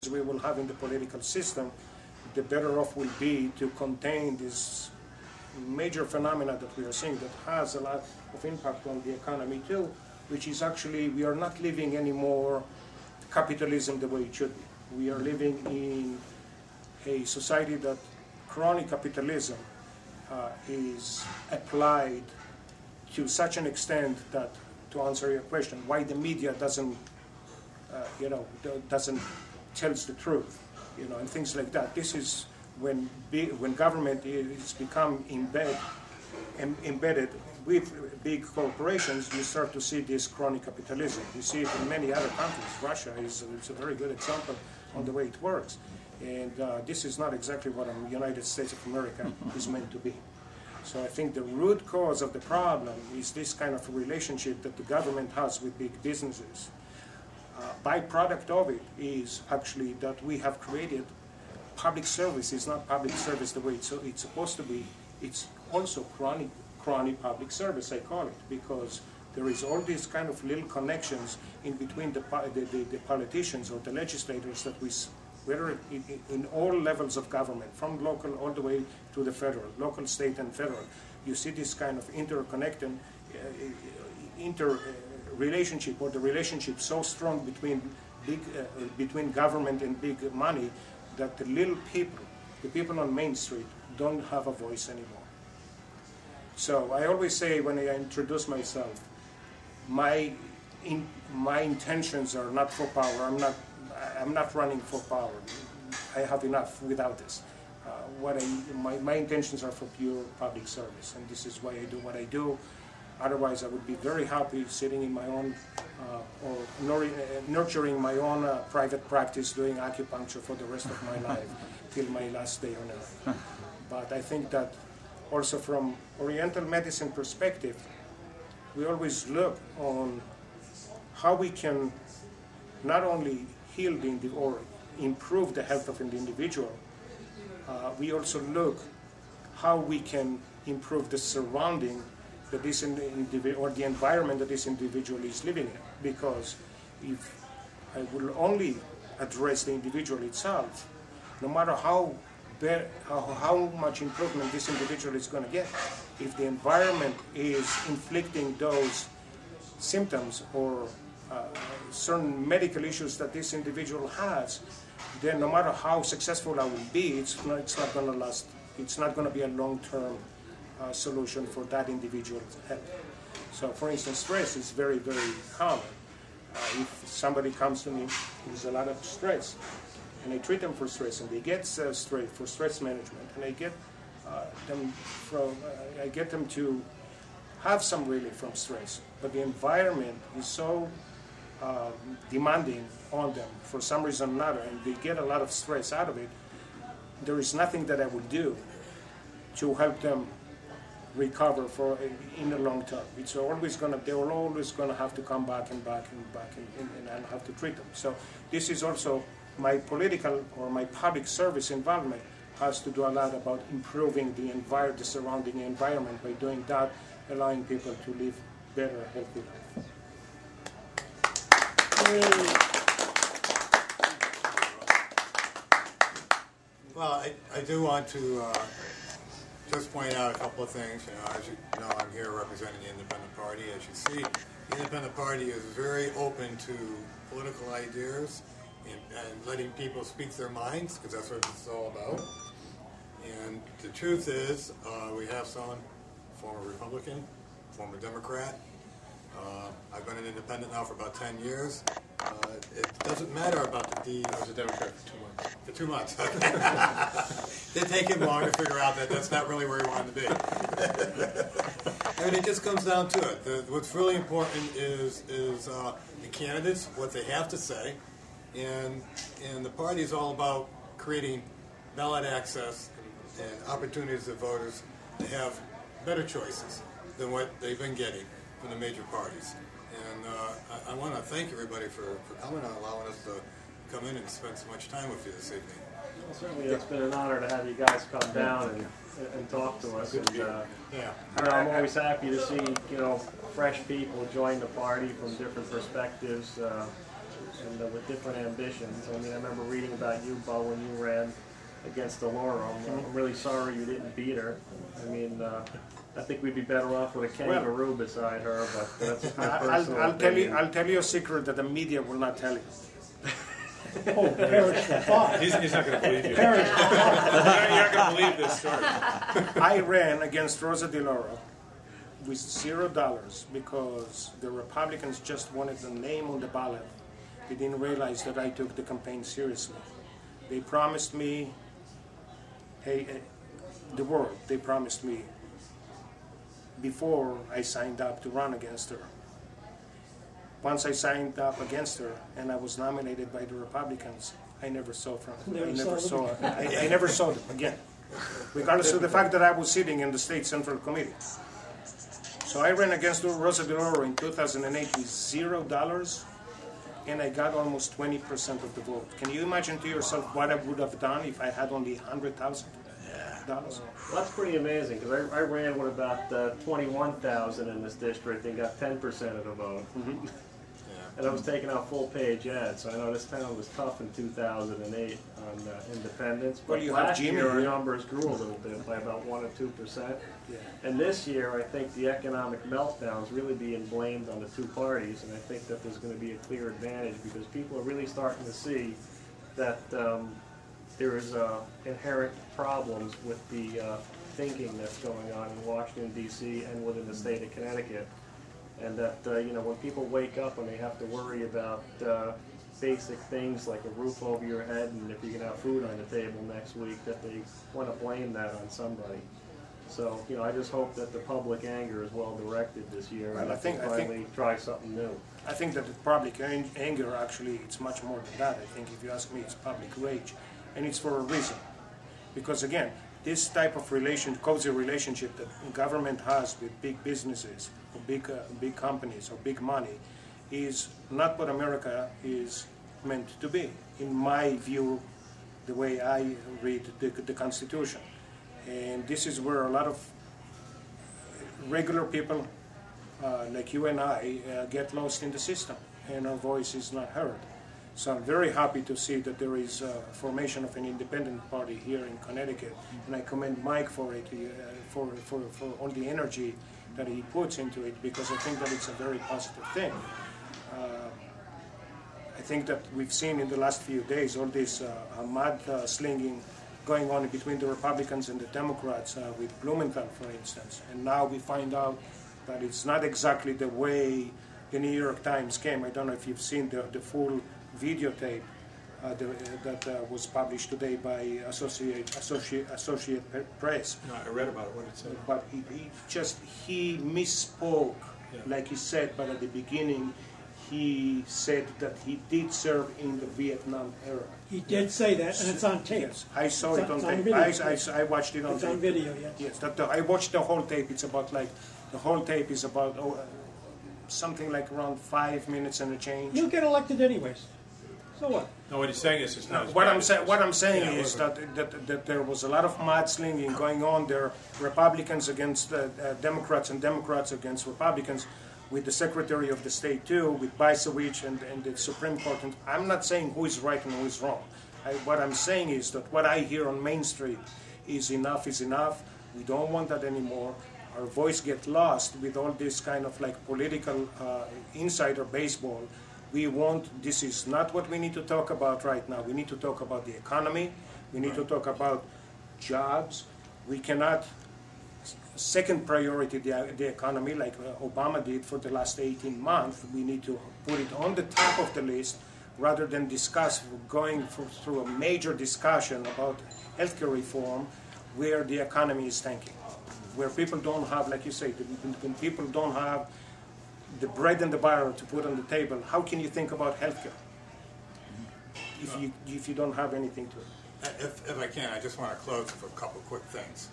we will have in the political system, the better off we'll be to contain this major phenomena that we are seeing that has a lot of impact on the economy too, which is actually we are not living anymore capitalism the way it should be. We are living in a society that crony capitalism is applied to such an extent that, to answer your question, why the media doesn't tells the truth, and things like that. This is when government is become embedded with big corporations. You start to see this crony capitalism. You see it in many other countries. Russia is a very good example on the way it works. And this is not exactly what the United States of America is meant to be. So I think the root cause of the problem is this kind of relationship that the government has with big businesses. Byproduct of it is actually that we have created public service. It's not public service the way it's supposed to be. It's also crony public service, I call it, because there is all these kind of little connections in between the politicians or the legislators that we, whether in all levels of government, from local all the way to the federal, local, state, and federal. You see this kind of interconnected, relationship, or the relationship so strong between government and big money that the little people, the people on Main Street, don't have a voice anymore. So I always say when I introduce myself, my intentions are not for power. I'm not running for power. I have enough without this. My intentions are for pure public service, and this is why I do what I do. Otherwise, I would be very happy sitting in my own, or nurturing my own private practice, doing acupuncture for the rest of my life, till my last day on earth. But I think that also from Oriental medicine perspective, we always look on how we can not only heal or improve the health of an individual, we also look how we can improve the surrounding that this or the environment that this individual is living in. Because if I will only address the individual itself, no matter how much improvement this individual is going to get, if the environment is inflicting those symptoms or certain medical issues that this individual has, then no matter how successful I will be, it's not going to last. It's not going to be a long-term solution for that individual's health. So, for instance, stress is very, very common. If somebody comes to me with a lot of stress, and I treat them for stress, and they get for stress management, and I get them to have some relief from stress, but the environment is so demanding on them for some reason or another, and they get a lot of stress out of it. There is nothing that I would do to help them recover in the long term. They're always going to have to come back and I'll have to treat them. So this is also my political or my public service involvement has to do a lot about improving the surrounding environment. By doing that, allowing people to live better, healthy life. Well, I do want to just point out a couple of things. As you know, I'm here representing the Independent Party. As you see, the Independent Party is very open to political ideas and letting people speak their minds, because that's what it's all about. And the truth is, we have someone, former Republican, former Democrat. I've been an independent now for about 10 years. It doesn't matter about the deeds. I was a Democrat for 2 months. For 2 months. It take him long to figure out that that's not really where he wanted to be. I mean, it just comes down to it. What's really important is the candidates, what they have to say, and the party is all about creating ballot access and opportunities for voters to have better choices than what they've been getting from the major parties. And I want to thank everybody for coming and allowing us to come in and spend so much time with you this evening. Well, certainly it's been an honor to have you guys come down and talk to us. And, I'm always happy to see fresh people join the party from different perspectives. and with different ambitions. I mean, I remember reading about you, Bo, when you ran against Delora. I'm really sorry you didn't beat her. I mean, I think we'd be better off with a kangaroo beside her, but that's my personal opinion. I'll tell you a secret that the media will not tell you. Oh, perish the thought. He's not going to believe you. Perish the thought. You're not going to believe this story. I ran against Rosa DeLauro with $0 because the Republicans just wanted the name on the ballot. They didn't realize that I took the campaign seriously. They promised me, the world, they promised me before I signed up to run against her. Once I signed up against her and I was nominated by the Republicans, I never saw I never saw them again, regardless of the fact that I was sitting in the State Central Committee. So I ran against Rosa DeLauro in 2008 with $0, and I got almost 20% of the vote. Can you imagine to yourself what I would have done if I had only $100,000? Well, that's pretty amazing, because I ran with about 21,000 in this district and got 10% of the vote. Mm-hmm. And I was taking out full-page ads, so I know this town was tough in 2008 on independents. But last year our numbers grew a little bit by about 1 or 2%. Yeah. And this year, I think the economic meltdown is really being blamed on the two parties, and I think that there's going to be a clear advantage because people are really starting to see that there is inherent problems with the thinking that's going on in Washington, D.C. and within the state of Connecticut. And that, when people wake up and they have to worry about basic things like a roof over your head and if you can have food on the table next week, that they want to blame that on somebody. So, I just hope that the public anger is well directed this year and I think finally try something new. I think that the public anger, actually, it's much more than that. I think if you ask me, it's public rage. And it's for a reason. Because, again, this type of cozy relationship that government has with big businesses, or big companies, or big money, is not what America is meant to be. In my view, the way I read the Constitution. And this is where a lot of regular people like you and I get lost in the system, and our voice is not heard. So I'm very happy to see that there is formation of an independent party here in Connecticut, and I commend Mike for it, for all the energy that he puts into it, because I think that it's a very positive thing. I think that we've seen in the last few days all this mud slinging going on between the Republicans and the Democrats with Blumenthal, for instance, and now we find out that it's not exactly the way the New York Times came. I don't know if you've seen the full videotape that was published today by Associate Press. No, I read about it, what it said. But he misspoke, like he said, but at the beginning he said that he did serve in the Vietnam era. He did say that, and it's on tape. Yes, I saw it on tape. I watched it on tape. It's on video, yes. Yes, I watched the whole tape. It's about the whole tape is about something like around 5 minutes and a change. You'll get elected anyways. So what? No, what he's saying is it's not. What I'm saying is that there was a lot of mudslinging going on there, Republicans against Democrats and Democrats against Republicans, with the Secretary of the State too, with Bicewicz and the Supreme Court. And I'm not saying who is right and who is wrong. What I'm saying is that what I hear on Main Street is enough is enough. We don't want that anymore. Our voice gets lost with all this kind of like political insider baseball. This is not what we need to talk about right now. We need to talk about the economy. We need to talk about jobs. We cannot second priority the economy like Obama did for the last 18 months. We need to put it on the top of the list rather than going through a major discussion about healthcare reform where the economy is tanking, where people don't have, like you say, when people don't have the bread and the butter to put on the table, how can you think about healthcare if you don't have anything to it? If I can, I just want to close with a couple quick things.